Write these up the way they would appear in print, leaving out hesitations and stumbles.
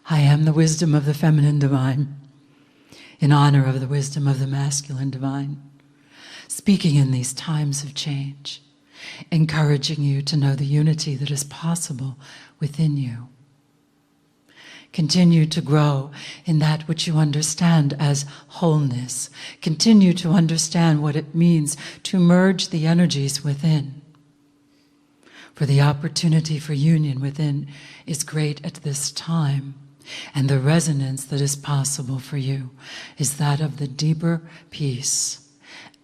I am the wisdom of the feminine divine, in honor of the wisdom of the masculine divine, speaking in these times of change, encouraging you to know the unity that is possible within you. Continue to grow in that which you understand as wholeness. Continue to understand what it means to merge the energies within. For the opportunity for union within is great at this time, and the resonance that is possible for you is that of the deeper peace.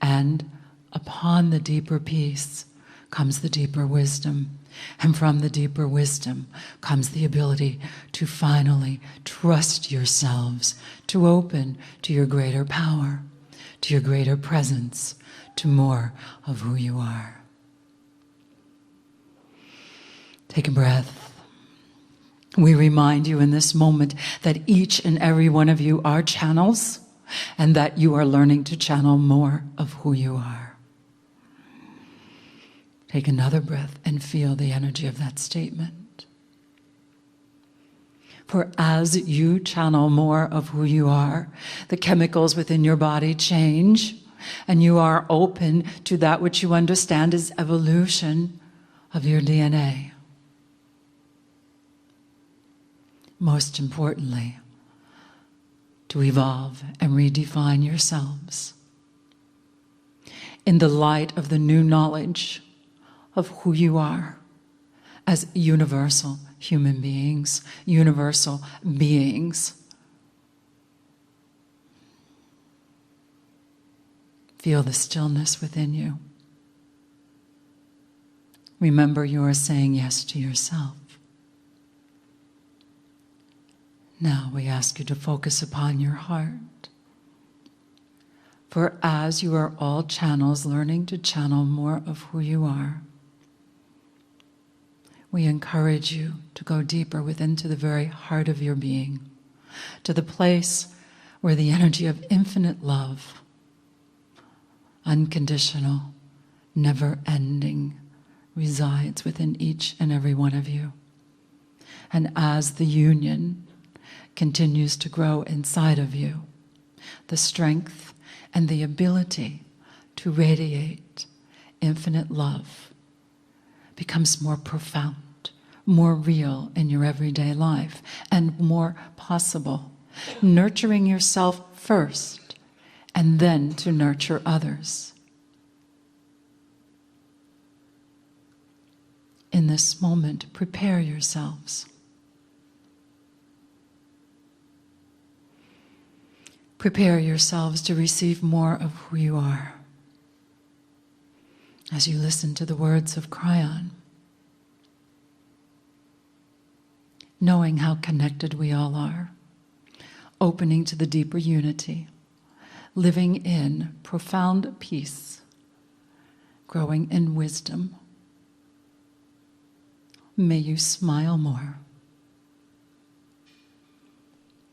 And upon the deeper peace comes the deeper wisdom. And from the deeper wisdom comes the ability to finally trust yourselves, to open to your greater power, to your greater presence, to more of who you are. Take a breath. We remind you in this moment that each and every one of you are channels, and that you are learning to channel more of who you are. Take another breath and feel the energy of that statement. For as you channel more of who you are, the chemicals within your body change, and you are open to that which you understand is evolution of your DNA. Most importantly, to evolve and redefine yourselves in the light of the new knowledge of who you are as universal human beings, universal beings. Feel the stillness within you. Remember, you are saying yes to yourself. Now we ask you to focus upon your heart. For as you are all channels learning to channel more of who you are, we encourage you to go deeper within to the very heart of your being, to the place where the energy of infinite love, unconditional, never-ending, resides within each and every one of you. And as the union continues to grow inside of you, the strength and the ability to radiate infinite love becomes more profound, more real in your everyday life, and more possible. Nurturing yourself first, and then to nurture others. In this moment, prepare yourselves. Prepare yourselves to receive more of who you are. As you listen to the words of Kryon, knowing how connected we all are, opening to the deeper unity, living in profound peace, growing in wisdom. May you smile more.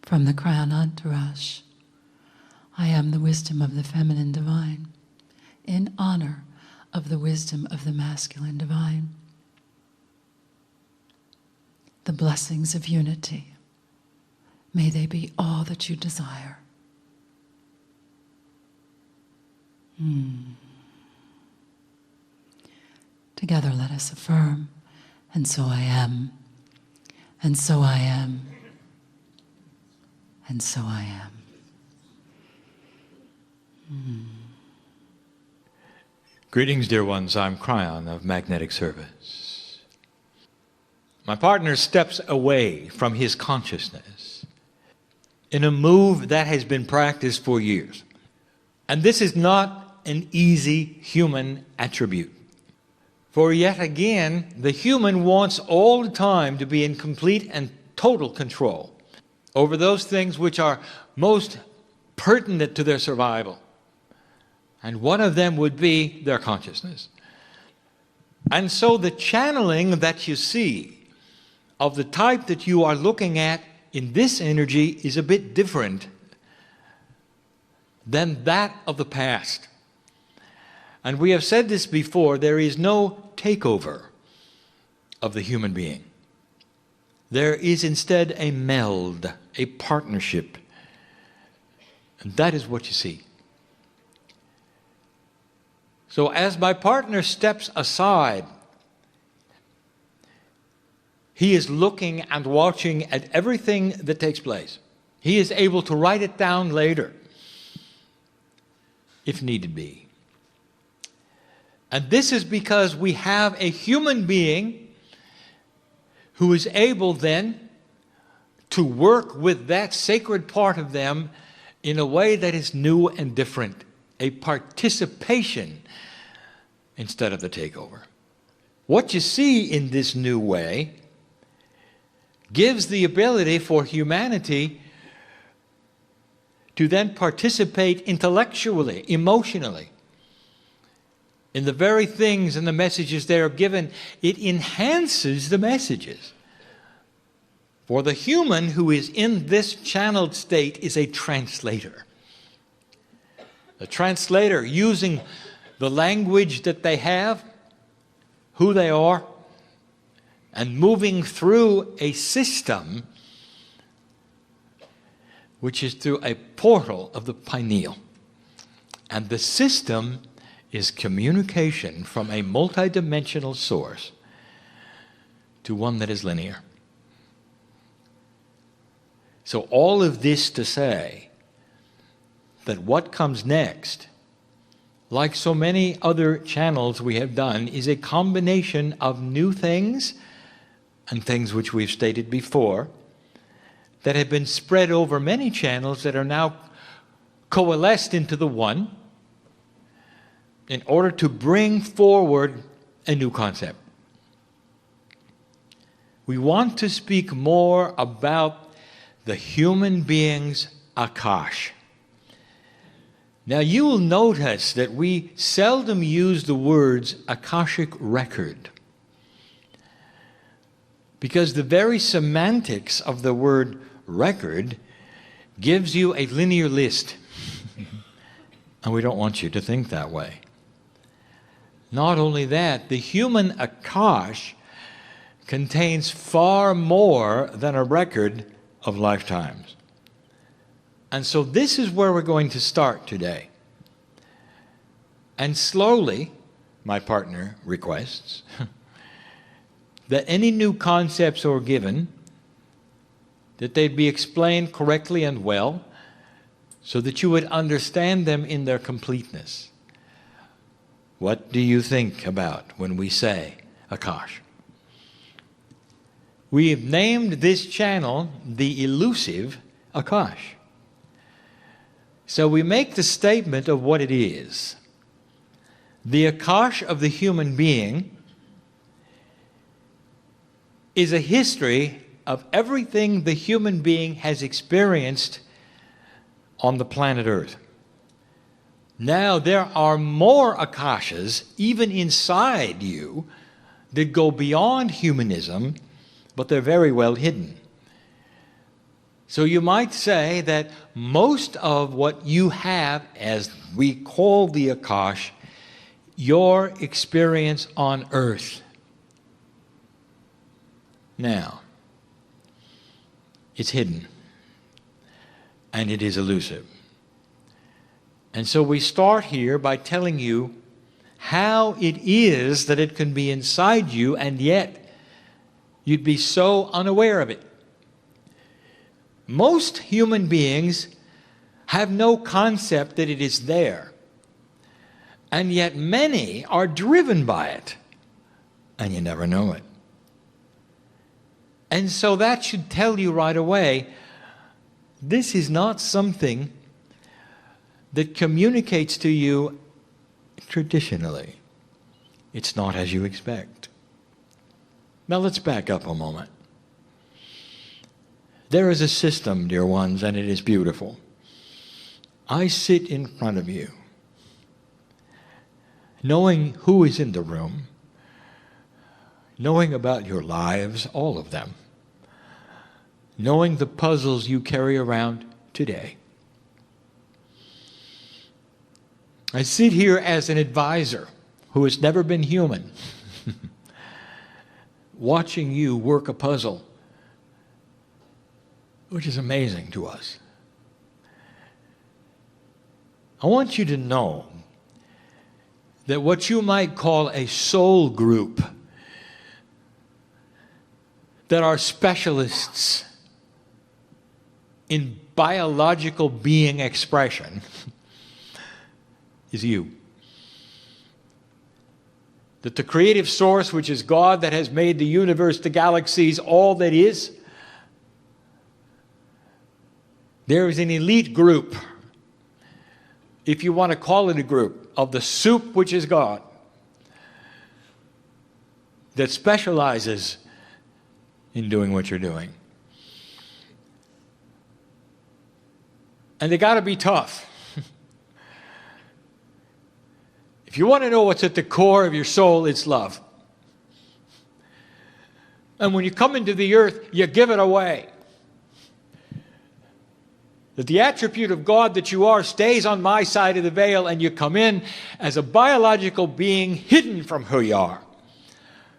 From the Kryon entourage, I am the wisdom of the feminine divine, in honor of the wisdom of the masculine divine. The blessings of unity, may they be all that you desire. Together let us affirm, and so I am, and so I am, and so I am. Greetings, dear ones. I'm Kryon of Magnetic Service. My partner steps away from his consciousness in a move that has been practiced for years. And this is not an easy human attribute. For yet again, the human wants all the time to be in complete and total control over those things which are most pertinent to their survival. And one of them would be their consciousness. And so the channeling that you see of the type that you are looking at in this energy is a bit different than that of the past. And we have said this before, there is no takeover of the human being. There is instead a meld, a partnership. And that is what you see. So as my partner steps aside, he is looking and watching at everything that takes place. He is able to write it down later, if needed be. And this is because we have a human being who is able then to work with that sacred part of them in a way that is new and different, a participation instead of the takeover. What you see in this new way gives the ability for humanity to then participate intellectually, emotionally, in the very things and the messages they are given. It enhances the messages. For the human who is in this channeled state is a translator. The translator using the language that they have, who they are, and moving through a system which is through a portal of the pineal. And the system is communication from a multidimensional source to one that is linear. So all of this to say that what comes next, like so many other channels we have done, is a combination of new things and things which we've stated before that have been spread over many channels that are now coalesced into the one in order to bring forward a new concept. We want to speak more about the human being's Akash. Now you will notice that we seldom use the words Akashic record, because the very semantics of the word record gives you a linear list. And we don't want you to think that way. Not only that, the human Akash contains far more than a record of lifetimes. And so this is where we're going to start today. And slowly, my partner requests, that any new concepts are given, that they be explained correctly and well, so that you would understand them in their completeness. What do you think about when we say Akash? We have named this channel the elusive Akash. So we make the statement of what it is. The Akash of the human being is a history of everything the human being has experienced on the planet Earth. Now there are more Akashas, even inside you, that go beyond humanism, but they're very well hidden. So you might say that most of what you have, as we call the Akash, your experience on Earth. Now, it's hidden, and it is elusive. And so we start here by telling you how it is that it can be inside you, and yet you'd be so unaware of it. Most human beings have no concept that it is there, and yet many are driven by it, and you never know it. And so that should tell you right away, this is not something that communicates to you traditionally. It's not as you expect. Now let's back up a moment. There is a system, dear ones, and it is beautiful. I sit in front of you, knowing who is in the room, knowing about your lives, all of them, knowing the puzzles you carry around today. I sit here as an advisor who has never been human, watching you work a puzzle which is amazing to us. I want you to know that what you might call a soul group that are specialists in biological being expression is you. That the creative source, which is God, that has made the universe, the galaxies, all that is, there is an elite group, if you want to call it a group, of the soup, which is God, that specializes in doing what you're doing. And they got to be tough. If you want to know what's at the core of your soul, it's love. And when you come into the earth, you give it away. That the attribute of God that you are stays on my side of the veil, and you come in as a biological being hidden from who you are,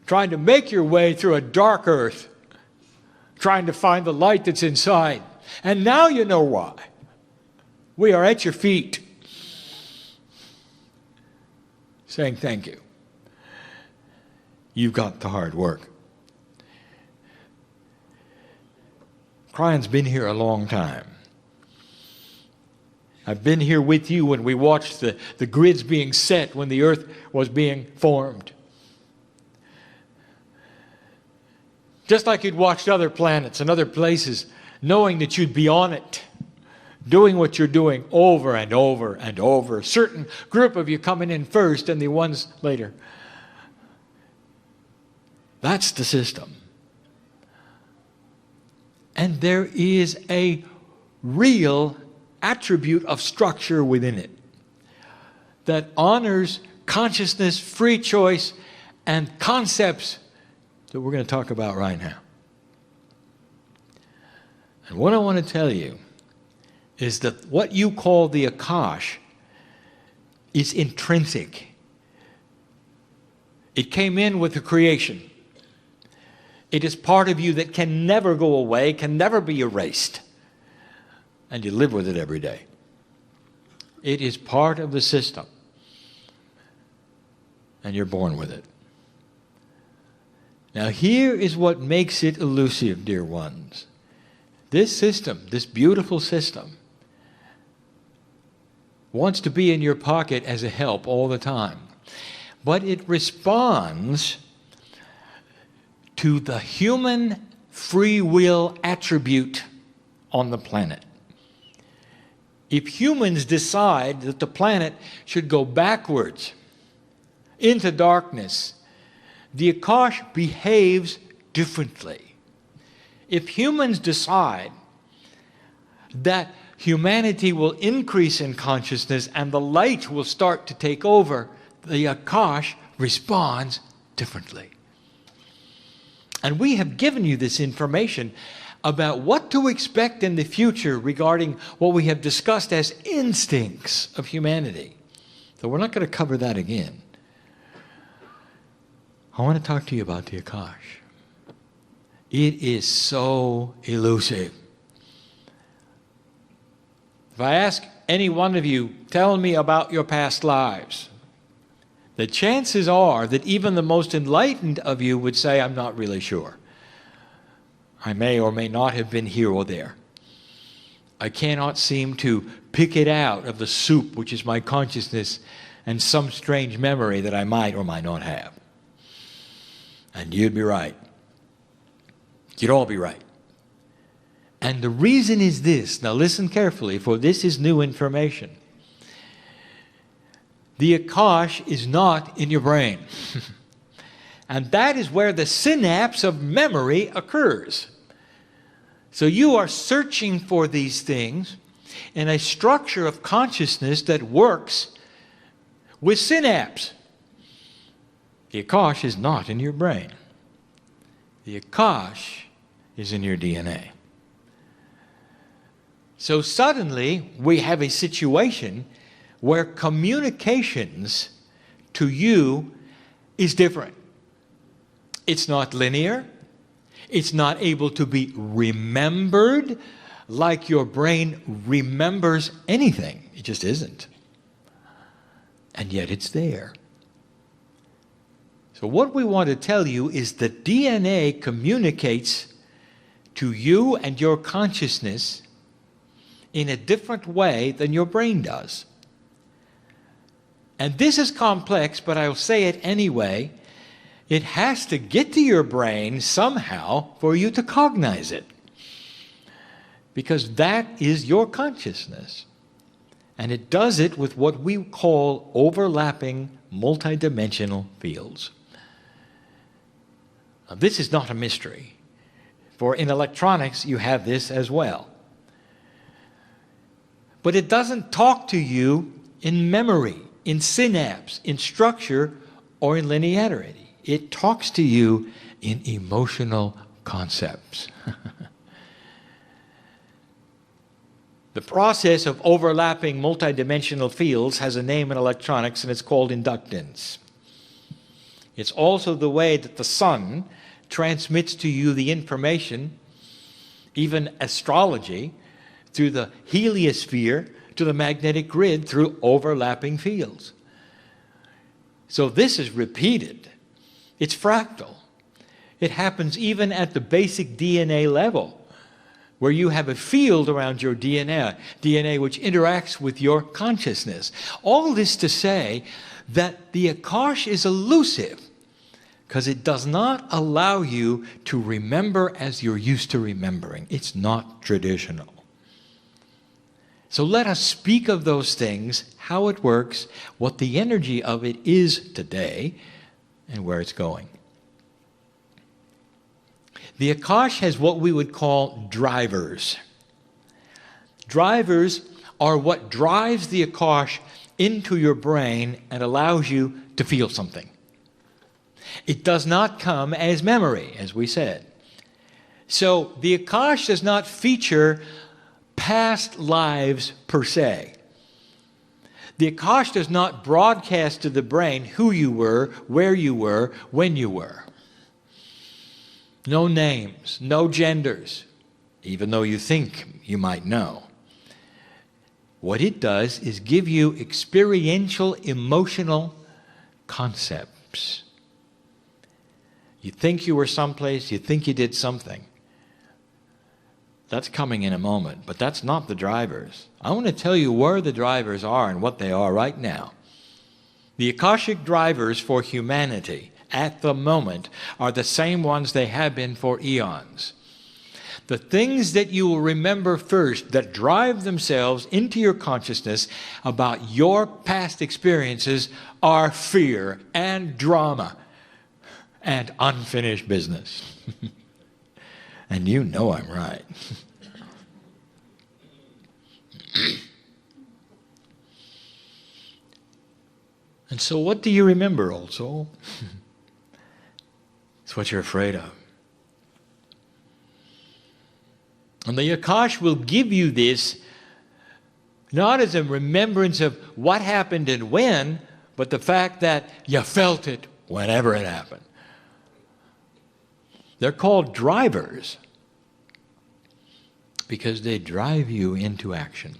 trying to make your way through a dark earth, trying to find the light that's inside. And now you know why. We are at your feet, saying thank you. You've got the hard work. Kryon's been here a long time. I've been here with you when we watched the grids being set when the earth was being formed. Just like you'd watched other planets and other places, knowing that you'd be on it, doing what you're doing over and over and over. A certain group of you coming in first and the ones later. That's the system. And there is a real attribute of structure within it that honors consciousness, free choice, and concepts that we're going to talk about right now. And what I want to tell you is that what you call the Akash is intrinsic. It came in with the creation. It is part of you that can never go away, can never be erased. And you live with it every day. It is part of the system. And you're born with it. Now here is what makes it elusive, dear ones. This system, this beautiful system, wants to be in your pocket as a help all the time. But it responds to the human free will attribute on the planet. If humans decide that the planet should go backwards into darkness, the Akash behaves differently. If humans decide that humanity will increase in consciousness and the light will start to take over, the Akash responds differently. And we have given you this information about what to expect in the future regarding what we have discussed as instincts of humanity. So we're not going to cover that again. I want to talk to you about the Akash. It is so elusive. If I ask any one of you, tell me about your past lives, the chances are that even the most enlightened of you would say, I'm not really sure. I may or may not have been here or there. I cannot seem to pick it out of the soup, which is my consciousness, and some strange memory that I might or might not have. And you'd be right. You'd all be right. And the reason is this. Now listen carefully, for this is new information. The Akash is not in your brain. And that is where the synapse of memory occurs. So you are searching for these things in a structure of consciousness that works with synapse. The Akash is not in your brain. The Akash is in your DNA. So suddenly we have a situation where communications to you is different. It's not linear. It's not able to be remembered like your brain remembers anything. It just isn't. And yet it's there. So what we want to tell you is that DNA communicates to you and your consciousness in a different way than your brain does. And this is complex, but I'll say it anyway. It has to get to your brain somehow for you to cognize it. Because that is your consciousness. And it does it with what we call overlapping multidimensional fields. Now, this is not a mystery, for in electronics you have this as well. But it doesn't talk to you in memory, in synapse, in structure, or in linearity. It talks to you in emotional concepts. The process of overlapping multidimensional fields has a name in electronics, and it's called inductance. It's also the way that the sun transmits to you the information, even astrology, through the heliosphere to the magnetic grid through overlapping fields. So this is repeated. It's fractal. It happens even at the basic DNA level, where you have a field around your DNA which interacts with your consciousness. All this to say that the Akash is elusive, because it does not allow you to remember as you're used to remembering. It's not traditional. So let us speak of those things, how it works, what the energy of it is today, and where it's going. The Akash has what we would call drivers. Drivers are what drives the Akash into your brain and allows you to feel something. It does not come as memory, as we said. So the Akash does not feature past lives per se. The Akash does not broadcast to the brain who you were, where you were, when you were. No names, no genders, even though you think you might know. What it does is give you experiential, emotional concepts. You think you were someplace, you think you did something. That's coming in a moment, but that's not the drivers. I want to tell you where the drivers are and what they are right now. The Akashic drivers for humanity at the moment are the same ones they have been for eons. The things that you will remember first that drive themselves into your consciousness about your past experiences are fear and drama and unfinished business. And you know I'm right. And so what do you remember, old soul? It's what you're afraid of. And the Akash will give you this not as a remembrance of what happened and when, but the fact that you felt it whenever it happened. They're called drivers because they drive you into action,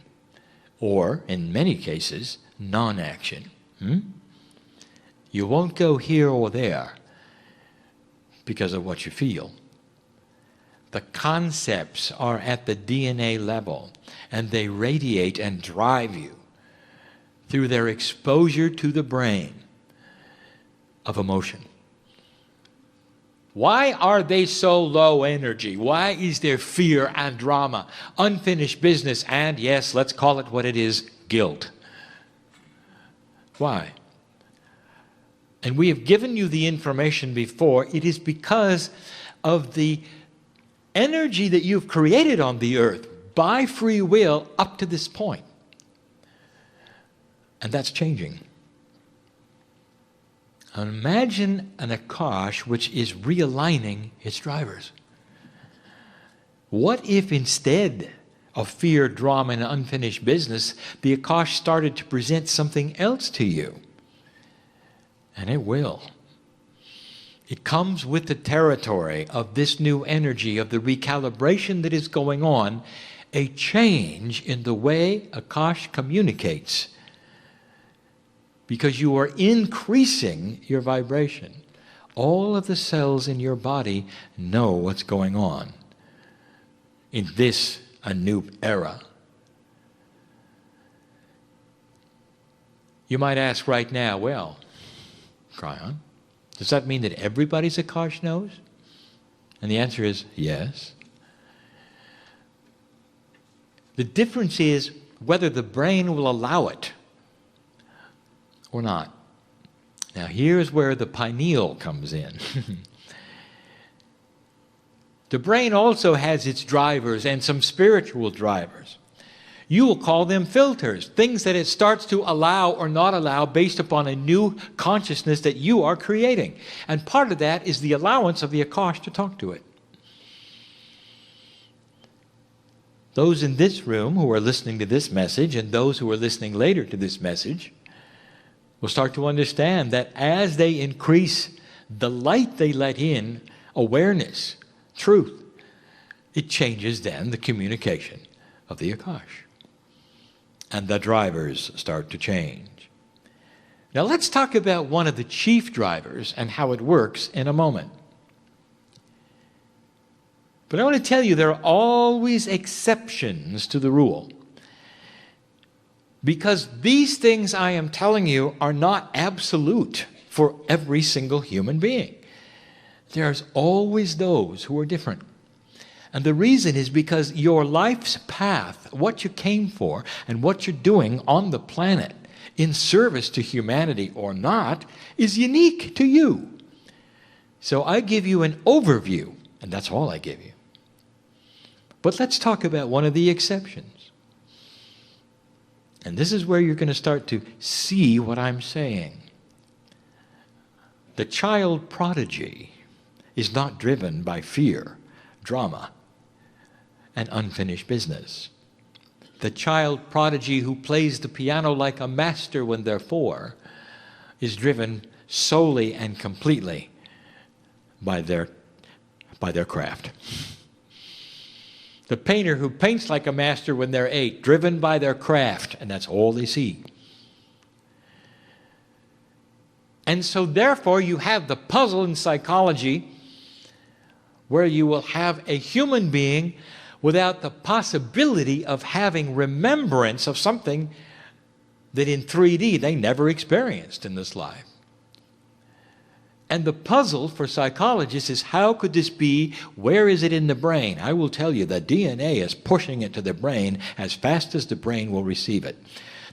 or in many cases, non-action. You won't go here or there because of what you feel. The concepts are at the DNA level, and they radiate and drive you through their exposure to the brain of emotion. Why are they so low energy? Why is there fear and drama, unfinished business, and yes, let's call it what it is, guilt? Why? And we have given you the information before. It is because of the energy that you've created on the earth by free will up to this point. And that's changing. Imagine an Akash which is realigning its drivers. What if instead of fear, drama, and unfinished business, the Akash started to present something else to you? And it will. It comes with the territory of this new energy, of the recalibration that is going on, a change in the way Akash communicates. Because you are increasing your vibration. All of the cells in your body know what's going on in this a new era. You might ask right now, well, Kryon, does that mean that everybody's Akash knows? And the answer is yes. The difference is whether the brain will allow it or not. Now here's where the pineal comes in. The brain also has its drivers and some spiritual drivers. You will call them filters, things that it starts to allow or not allow based upon a new consciousness that you are creating. And part of that is the allowance of the Akash to talk to it. Those in this room who are listening to this message and those who are listening later to this message will start to understand that as they increase the light they let in, awareness, truth, it changes then the communication of the Akash. And the drivers start to change. Now let's talk about one of the chief drivers and how it works in a moment. But I want to tell you there are always exceptions to the rule. Because these things I am telling you are not absolute for every single human being. There's always those who are different. And the reason is because your life's path, what you came for, and what you're doing on the planet, in service to humanity or not, is unique to you. So I give you an overview, and that's all I give you. But let's talk about one of the exceptions. And this is where you're going to start to see what I'm saying. The child prodigy is not driven by fear, drama, and unfinished business. The child prodigy who plays the piano like a master when they're 4 is driven solely and completely by their craft. The painter who paints like a master when they're 8, driven by their craft, and that's all they see. And so therefore you have the puzzle in psychology where you will have a human being without the possibility of having remembrance of something that in 3D they never experienced in this life. And the puzzle for psychologists is, how could this be? Where is it in the brain? I will tell you, the DNA is pushing it to the brain as fast as the brain will receive it.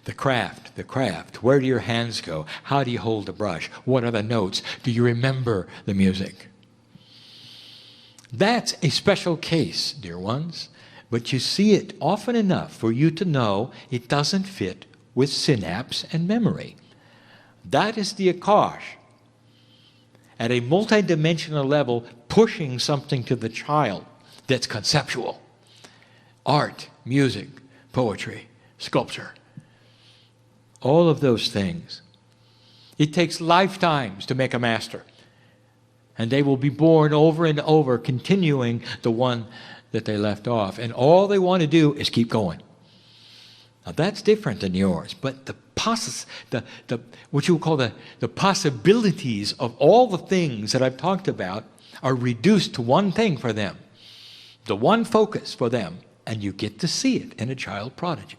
The craft. Where do your hands go? How do you hold the brush? What are the notes? Do you remember the music? That's a special case, dear ones. But you see it often enough for you to know it doesn't fit with synapse and memory. That is the Akash at a multidimensional level pushing something to the child that's conceptual. Art, music, poetry, sculpture. All of those things. It takes lifetimes to make a master. And they will be born over and over, continuing the one that they left off. And all they want to do is keep going. Now that's different than yours. But what you would call the possibilities of all the things that I've talked about are reduced to one thing for them. The one focus for them. And you get to see it in a child prodigy.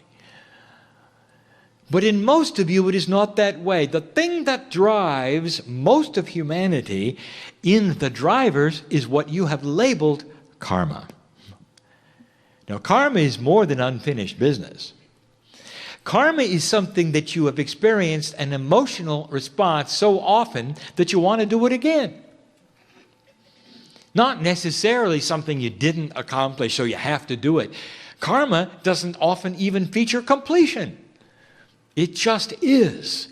But in most of you, it is not that way. The thing that drives most of humanity in the drivers is what you have labeled karma. Now, karma is more than unfinished business. Karma is something that you have experienced an emotional response so often that you want to do it again. Not necessarily something you didn't accomplish, so you have to do it. Karma doesn't often even feature completion. It just is.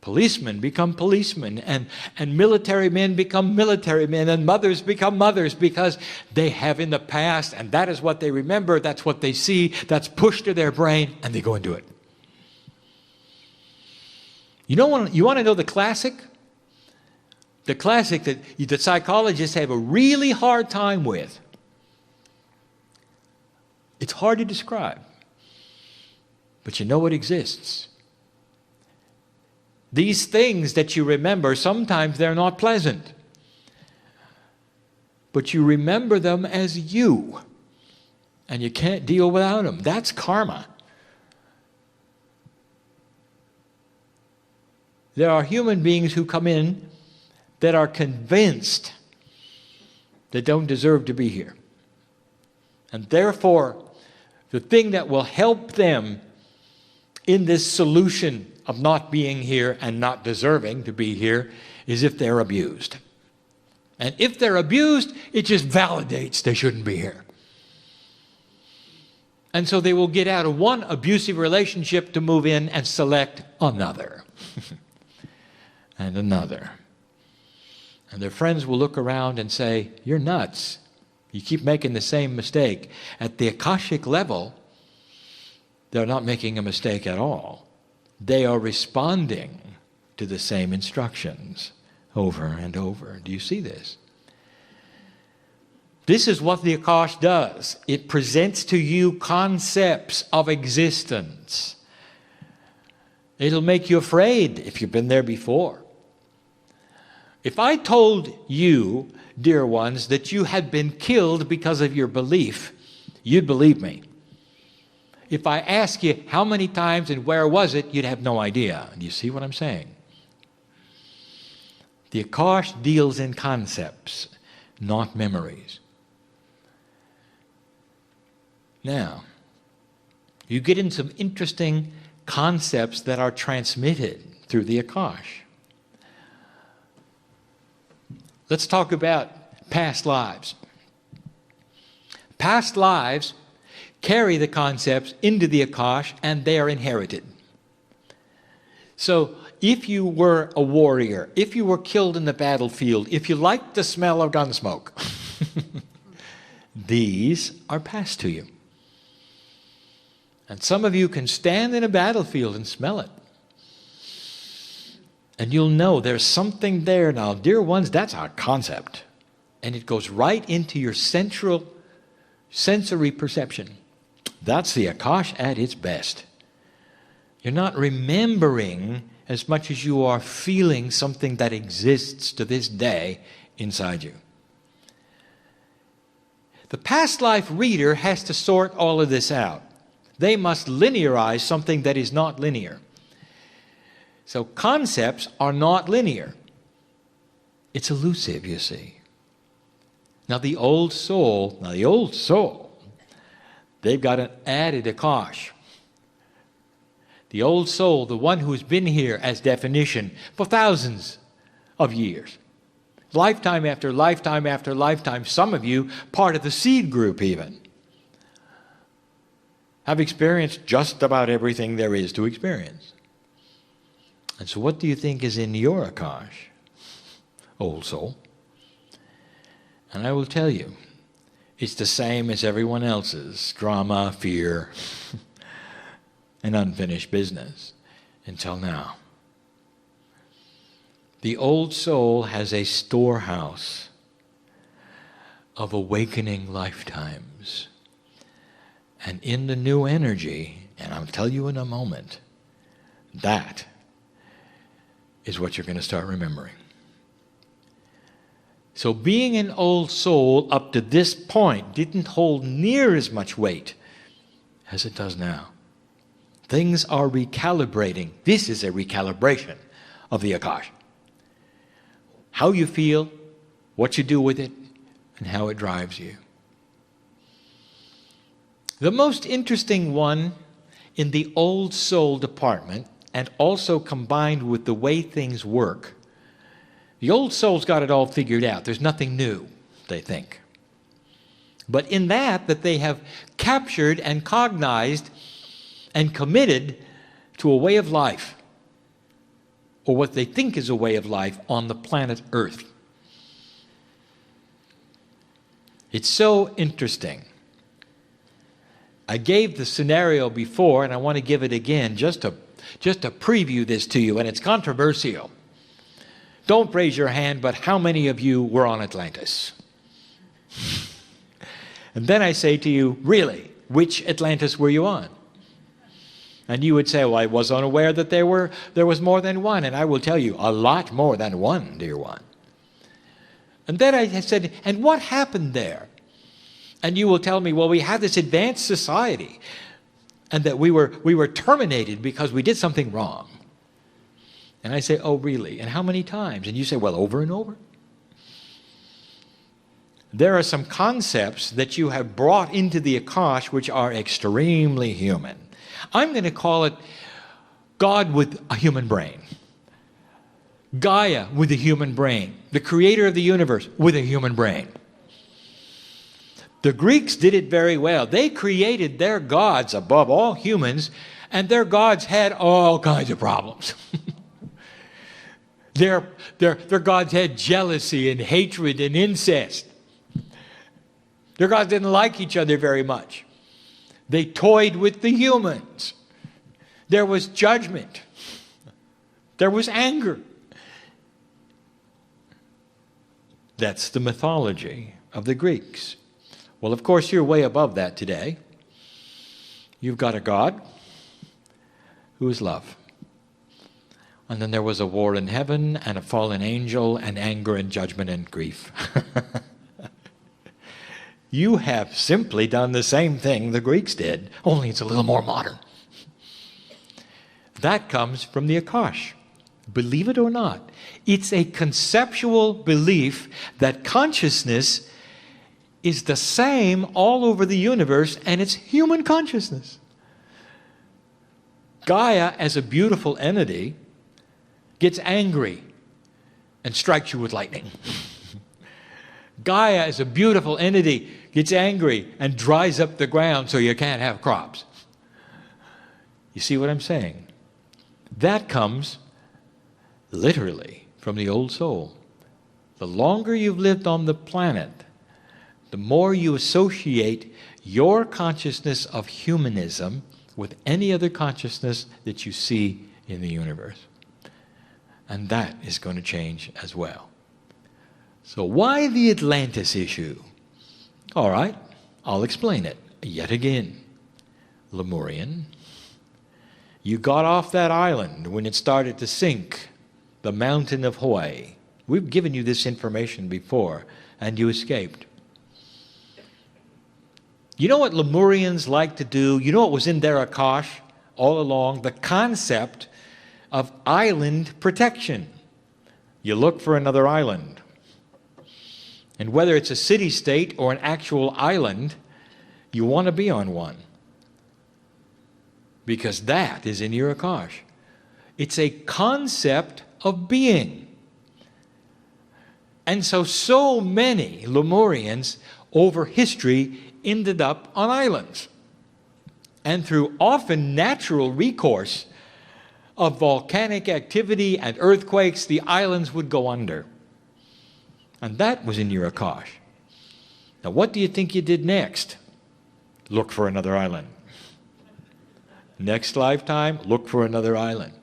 Policemen become policemen, and military men become military men, and mothers become mothers because they have in the past, and that is what they remember, that's what they see, that's pushed to their brain, and they go and do it. You want to know the classic? The classic that the psychologists have a really hard time with. It's hard to describe, but you know it exists. These things that you remember, sometimes they're not pleasant, but you remember them as you, and you can't deal without them. That's karma. There are human beings who come in that are convinced they don't deserve to be here. And therefore, the thing that will help them in this solution of not being here and not deserving to be here is if they're abused. And if they're abused, it just validates they shouldn't be here. And so they will get out of one abusive relationship to move in and select another. And another. And their friends will look around and say, "You're nuts. You keep making the same mistake." At the Akashic level, they're not making a mistake at all. They are responding to the same instructions over and over. Do you see this? This is what the Akash does. It presents to you concepts of existence. It'll make you afraid if you've been there before. If I told you, dear ones, that you had been killed because of your belief, you'd believe me. If I ask you how many times and where was it, you'd have no idea. Do you see what I'm saying? The Akash deals in concepts, not memories. Now, you get in some interesting concepts that are transmitted through the Akash. Let's talk about past lives. Past lives carry the concepts into the Akash and they are inherited. So if you were a warrior, if you were killed in the battlefield, if you liked the smell of gun smoke, these are passed to you. And some of you can stand in a battlefield and smell it. And you'll know there's something there now. Dear ones, that's our concept. And it goes right into your central sensory perception. That's the Akash at its best. You're not remembering as much as you are feeling something that exists to this day inside you. The past life reader has to sort all of this out. They must linearize something that is not linear. So concepts are not linear. It's elusive, you see. Now the old soul, they've got an added Akash. The old soul, the one who's been here as definition for thousands of years. Lifetime after lifetime after lifetime, some of you, part of the seed group even, have experienced just about everything there is to experience. And so what do you think is in your Akash, old soul? And I will tell you, it's the same as everyone else's: drama, fear, and unfinished business until now. The old soul has a storehouse of awakening lifetimes. And in the new energy, and I'll tell you in a moment, that is what you're going to start remembering. So being an old soul up to this point didn't hold near as much weight as it does now. Things are recalibrating. This is a recalibration of the Akash. How you feel, what you do with it, and how it drives you. The most interesting one in the old soul department, and also combined with the way things work, the old soul's got it all figured out. There's nothing new, they think. But in that they have captured and cognized and committed to a way of life, or what they think is a way of life on the planet Earth. It's so interesting. I gave the scenario before, and I want to give it again just to preview this to you, and it's controversial. Don't raise your hand, but how many of you were on Atlantis? And then I say to you, really, which Atlantis were you on? And you would say, well, I was unaware that there was more than one. And I will tell you, a lot more than one, dear one. And then I said, and what happened there? And you will tell me, well, we had this advanced society, and that we were terminated because we did something wrong. And I say, oh, really? And how many times? And you say, well, over and over. There are some concepts that you have brought into the Akash which are extremely human. I'm going to call it God with a human brain. Gaia with a human brain. The creator of the universe with a human brain. The Greeks did it very well. They created their gods above all humans, and their gods had all kinds of problems. Their gods had jealousy and hatred and incest. Their gods didn't like each other very much. They toyed with the humans. There was judgment. There was anger. That's the mythology of the Greeks. Well, of course, you're way above that today. You've got a God who is love. And then there was a war in heaven and a fallen angel and anger and judgment and grief. You have simply done the same thing the Greeks did, only it's a little more modern. That comes from the Akash. Believe it or not, it's a conceptual belief that consciousness is the same all over the universe, and it's human consciousness. Gaia, as a beautiful entity, gets angry and strikes you with lightning. Gaia, as a beautiful entity, gets angry and dries up the ground so you can't have crops. You see what I'm saying? That comes literally from the old soul. The longer you've lived on the planet, the more you associate your consciousness of humanism with any other consciousness that you see in the universe. And that is going to change as well. So why the Atlantis issue? All right, I'll explain it yet again. Lemurian. You got off that island when it started to sink, the mountain of Hawaii. We've given you this information before, and you escaped. You know what Lemurians like to do? You know what was in their Akash all along? The concept of island protection. You look for another island. And whether it's a city-state or an actual island, you want to be on one. Because that is in your Akash. It's a concept of being. And so many Lemurians over history ended up on islands. And through often natural recourse of volcanic activity and earthquakes, the islands would go under. And that was in your Akash. Now what do you think you did next? Look for another island. Next lifetime, look for another island.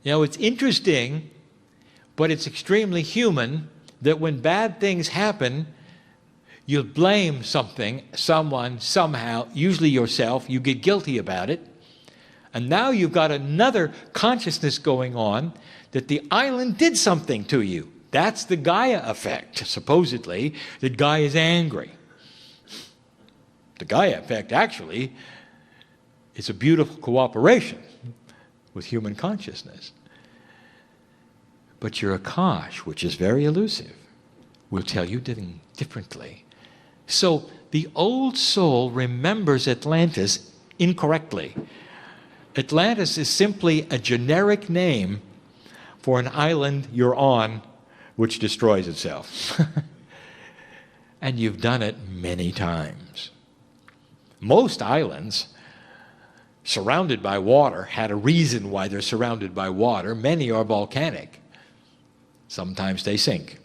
You know, it's interesting, but it's extremely human that when bad things happen, you'll blame something, someone, somehow, usually yourself, you get guilty about it. And now you've got another consciousness going on that the island did something to you. That's the Gaia effect, supposedly, that Gaia is angry. The Gaia effect, actually, is a beautiful cooperation with human consciousness. But your Akash, which is very elusive, will tell you differently. So the old soul remembers Atlantis incorrectly. Atlantis is simply a generic name for an island you're on which destroys itself. And you've done it many times. Most islands surrounded by water had a reason why they're surrounded by water. Many are volcanic. Sometimes they sink.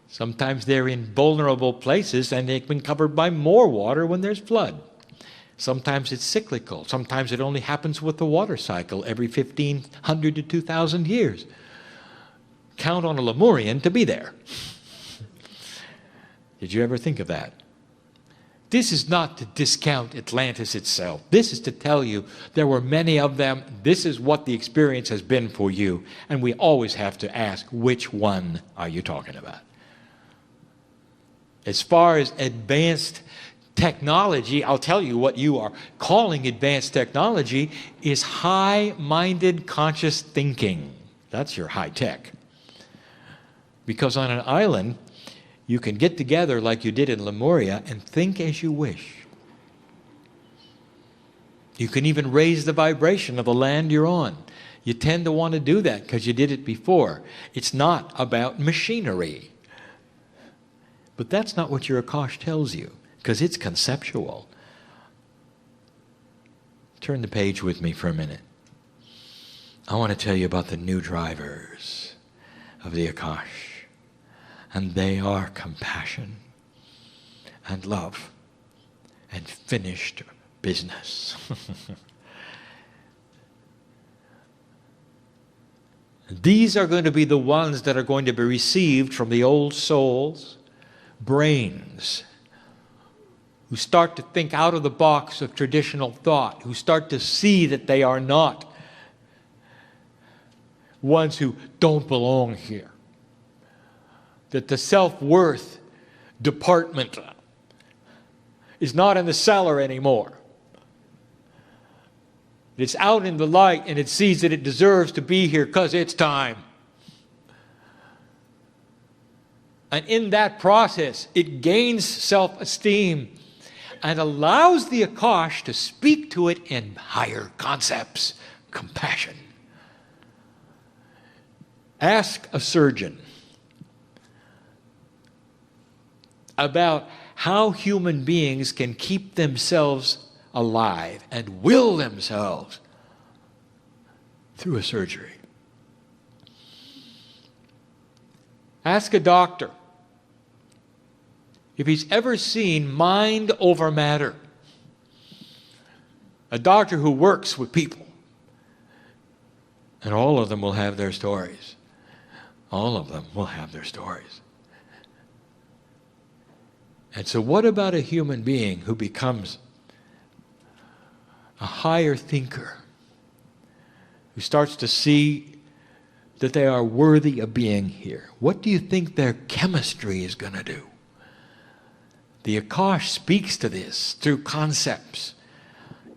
Sometimes they're in vulnerable places and they've been covered by more water when there's flood. Sometimes it's cyclical. Sometimes it only happens with the water cycle every 1,500 to 2,000 years. count on a Lemurian to be there. Did you ever think of that? This is not to discount Atlantis itself. This is to tell you there were many of them. This is what the experience has been for you. And we always have to ask, which one are you talking about? As far as advanced technology, I'll tell you what you are calling advanced technology is high-minded conscious thinking. That's your high tech. Because on an island, you can get together like you did in Lemuria and think as you wish. You can even raise the vibration of the land you're on. You tend to want to do that because you did it before. It's not about machinery. But that's not what your Akash tells you, because it's conceptual. Turn the page with me for a minute. I want to tell you about the new drivers of the Akash. And they are compassion and love and finished business. These are going to be the ones that are going to be received from the old souls' brains, who start to think out of the box of traditional thought, who start to see that they are not ones who don't belong here. That the self-worth department is not in the cellar anymore. It's out in the light, and it sees that it deserves to be here because it's time. And in that process, it gains self-esteem and allows the Akash to speak to it in higher concepts, compassion. Ask a surgeon about how human beings can keep themselves alive and will themselves through a surgery. Ask a doctor if he's ever seen mind over matter. A doctor who works with people. And all of them will have their stories. All of them will have their stories. And so what about a human being who becomes a higher thinker, who starts to see that they are worthy of being here? What do you think their chemistry is going to do? The Akash speaks to this through concepts.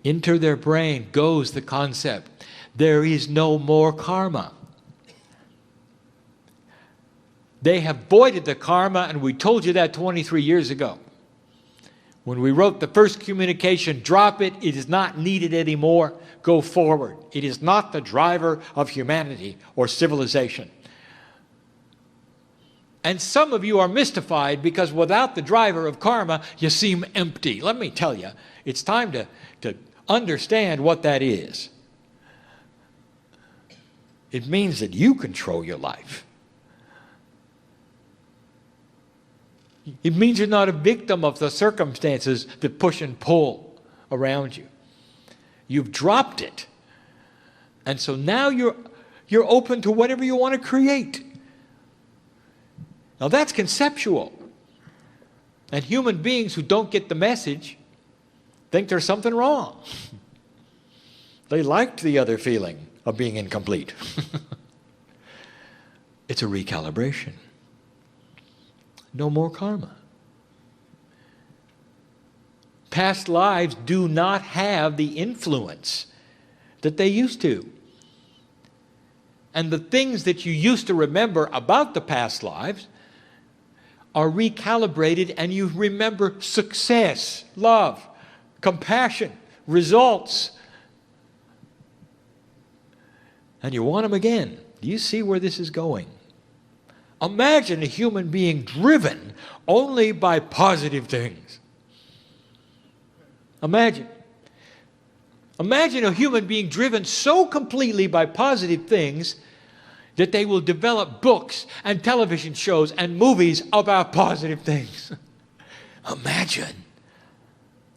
Into their brain goes the concept, there is no more karma. They have voided the karma, and we told you that 23 years ago. When we wrote the first communication, drop it, it is not needed anymore, go forward. It is not the driver of humanity or civilization. And some of you are mystified because without the driver of karma, you seem empty. Let me tell you, it's time to understand what that is. It means that you control your life. It means you're not a victim of the circumstances that push and pull around you. You've dropped it. And so now you're open to whatever you want to create. Now that's conceptual. And human beings who don't get the message think there's something wrong. They liked the other feeling of being incomplete. It's a recalibration. No more karma. Past lives do not have the influence that they used to. And the things that you used to remember about the past lives are recalibrated, and you remember success, love, compassion, results. And you want them again. Do you see where this is going? Imagine a human being driven only by positive things. Imagine. Imagine a human being driven so completely by positive things that they will develop books and television shows and movies about positive things. Imagine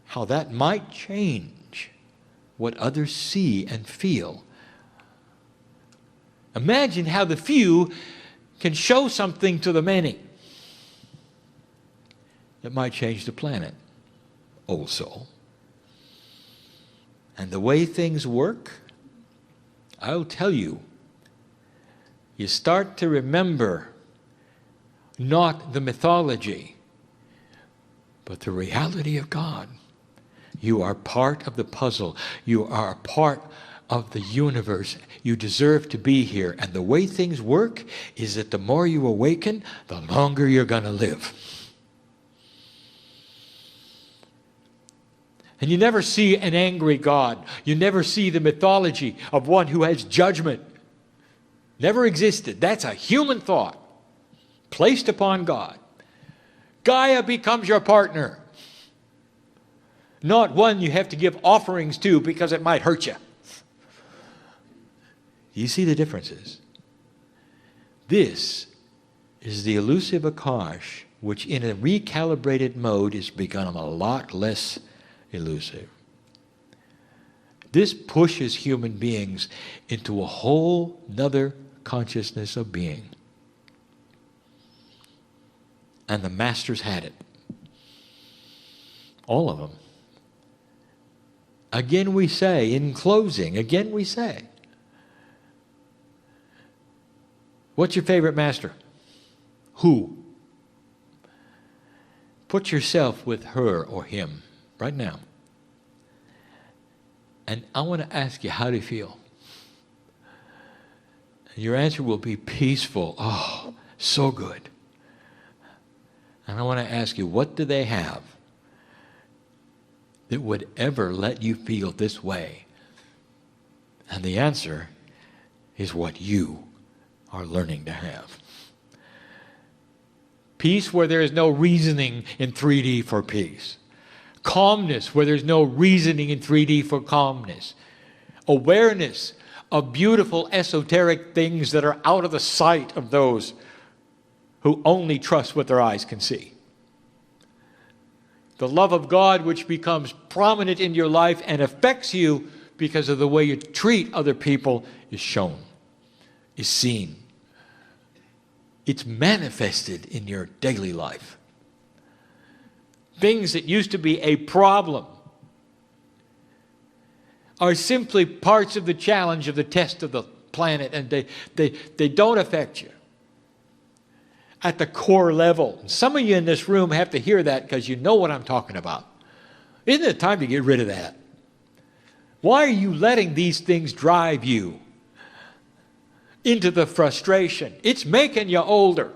how that might change what others see and feel. Imagine how the few can show something to the many that might change the planet also. And the way things work, I'll tell you, you start to remember not the mythology, but the reality of God. You are part of the puzzle. You are a part of the universe. You deserve to be here. And the way things work is that the more you awaken, the longer you're going to live. And you never see an angry God. You never see the mythology of one who has judgment. Never existed. That's a human thought placed upon God. Gaia becomes your partner. Not one you have to give offerings to because it might hurt you. You see the differences? This is the elusive Akash, which in a recalibrated mode has become a lot less elusive. This pushes human beings into a whole nother consciousness of being. And the masters had it. All of them. Again we say, in closing, again we say, what's your favorite master? Who? Put yourself with her or him right now. And I want to ask you, how do you feel? And your answer will be peaceful. Oh, so good. And I want to ask you, what do they have that would ever let you feel this way? And the answer is what you are learning to have. Peace where there is no reasoning in 3D for peace. Calmness where there's no reasoning in 3D for calmness. Awareness of beautiful esoteric things that are out of the sight of those who only trust what their eyes can see. The love of God which becomes prominent in your life and affects you because of the way you treat other people is shown, is seen. It's manifested in your daily life. Things that used to be a problem are simply parts of the challenge of the test of the planet, and they don't affect you at the core level. Some of you in this room have to hear that because you know what I'm talking about. Isn't it time to get rid of that? Why are you letting these things drive you into the frustration? It's making you older.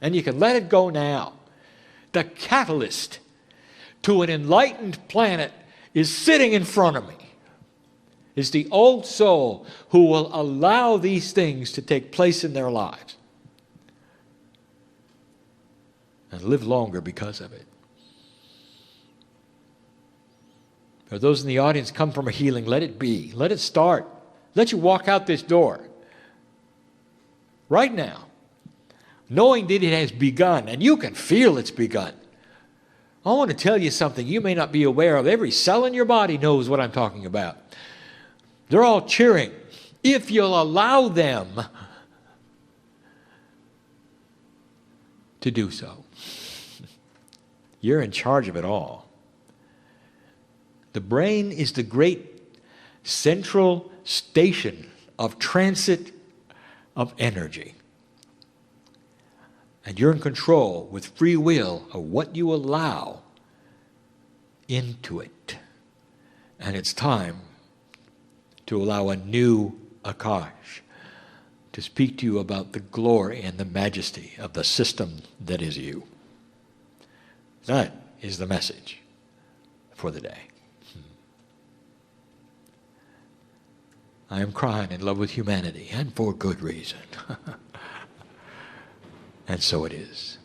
And you can let it go now. The catalyst to an enlightened planet is sitting in front of me. It's the old soul who will allow these things to take place in their lives and live longer because of it. For those in the audience come from a healing, let it be. Let it start. Let you walk out this door right now, knowing that it has begun, and you can feel it's begun. I want to tell you something you may not be aware of. Every cell in your body knows what I'm talking about. They're all cheering. If you'll allow them to do so. You're in charge of it all. The brain is the great central station of transit of energy. And you're in control with free will of what you allow into it. And it's time to allow a new Akash to speak to you about the glory and the majesty of the system that is you. That is the message for the day. I am Kryon in love with humanity, and for good reason. And so it is.